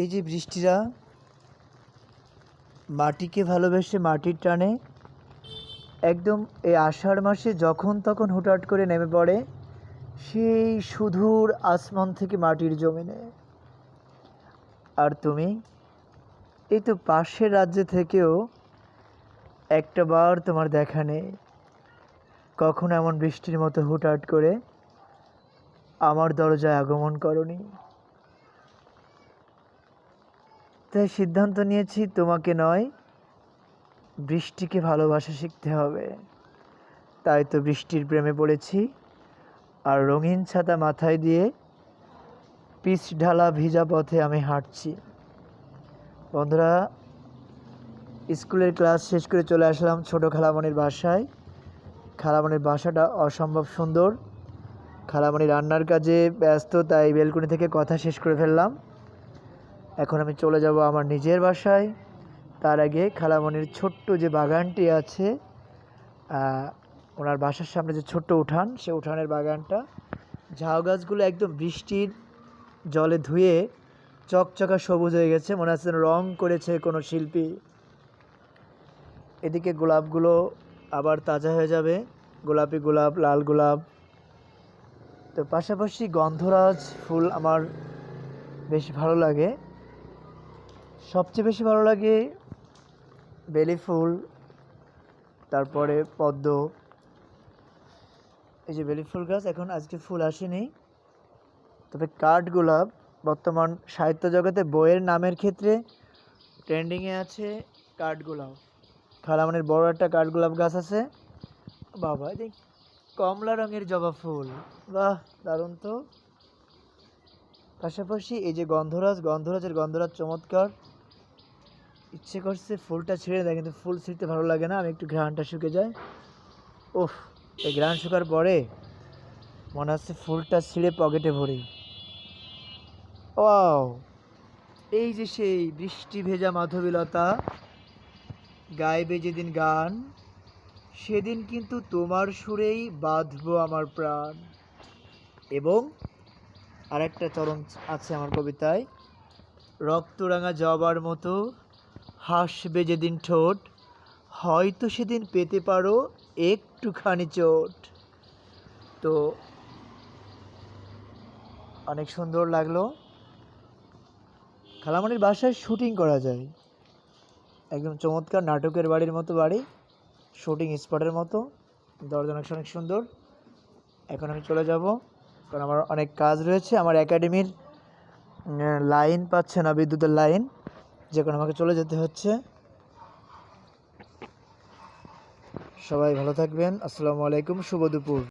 এই যে বৃষ্টিরা মাটিকে ভালোবেসে মাটির টানে একদম এই আষাঢ় মাসে যখন তখন হুটহাট করে নেমে পড়ে সেই সুদূর আসমান থেকে মাটির জমিনে। আর তুমি এই তো পাশের রাজ্য থেকেও একটা বার তোমার দেখা নেই, কখনো এমন বৃষ্টির মতো হুটহাট করে আমার দরজায় আগমন করনি। তাই সিদ্ধান্ত নিয়েছি তোমাকে নয়, বৃষ্টিকে ভালোবাসা শিখতে হবে। তাই তো বৃষ্টির প্রেমে পড়েছি, আর রঙিন ছাতা মাথায় দিয়ে পিচ ঢালা ভিজা পথে আমি হাঁটছি। বন্ধুরা, স্কুলের ক্লাস শেষ করে চলে আসলাম ছোটো খালামণির বাসায়। খালামণির বাসাটা অসম্ভব সুন্দর। খালামণি রান্নার কাজে ব্যস্ত, তাই বেলকুনি থেকে কথা শেষ করে ফেললাম। এখন আমি চলে যাব আমার নিজের বাসায়। তার আগে খালামণির ছোট্ট যে বাগানটি আছে, ওনার বাসার সামনে যে ছোট্ট উঠান, সে উঠানের বাগানটা, ঝাউ গাছগুলো একদম বৃষ্টির জলে ধুয়ে চকচকা সবুজ হয়ে গেছে, মনে হচ্ছে রং করেছে কোনো শিল্পী। এদিকে গোলাপগুলো আবার তাজা হয়ে যাবে, গোলাপি গোলাপ, লাল গোলাপ। তো পাশাপাশি গন্ধরাজ ফুল আমার বেশ ভালো লাগে। সবচেয়ে বেশি ভালো লাগে বেলি ফুল, তারপরে পদ্ম। এই যে বেলি ফুল গাছ, এখন আজকে ফুল আসেনি। তবে কাঠগোলাপ বর্তমান সাহিত্য জগতে বইয়ের নামের ক্ষেত্রে ট্রেন্ডিংয়ে আছে কাঠগোলাপ। খালামণির বড় একটা কাঠগোলাপ গাছ আছে। বাবা, এই কমলা রঙের জবা ফুল, বাহ দারুণ তো। পাশাপাশি এই যে গন্ধরাজের গন্ধরাজ চমৎকার। ইচ্ছে করছে ফুলটা ছিঁড়ে দেয়, কিন্তু ফুল ছিঁড়তে ভালো লাগে না, আমি একটু ঘ্রাণটা শুকে যায়। ওফ, এই ঘ্রাণ শুকার পরে মনে হচ্ছে ফুলটা ছিঁড়ে পকেটে ভরি। ওয়াও, এই যে সেই বৃষ্টি ভেজা মাধবীলতা গাইবে যেদিন গান, সেদিন কিন্তু তোমার সুরেই বাঁধবো আমার প্রাণ। এবং আরেকটা চরণ আছে আমার কবিতায়, রক্তরাঙা জবার মতো হাসবে যেদিন ঠোঁট, হয়তো সেদিন পেতে পারো একটুখানি চোট। তো অনেক সুন্দর লাগলো। খালামণির বাসায় শুটিং করা যায়, একদম চমৎকার নাটকের বাড়ির মতো বাড়ি, শুটিং স্পটের মতো। দরজা অনেক সুন্দর। এখন আমি চলে যাব, কারণ আমার অনেক কাজ রয়েছে। আমার একাডেমির লাইন পাচ্ছে না, বিদ্যুতের লাইন, যে কারণে আমাকে চলে যেতে হচ্ছে। সবাই ভালো থাকবেন। আসসালামু আলাইকুম, শুভ দুপুর।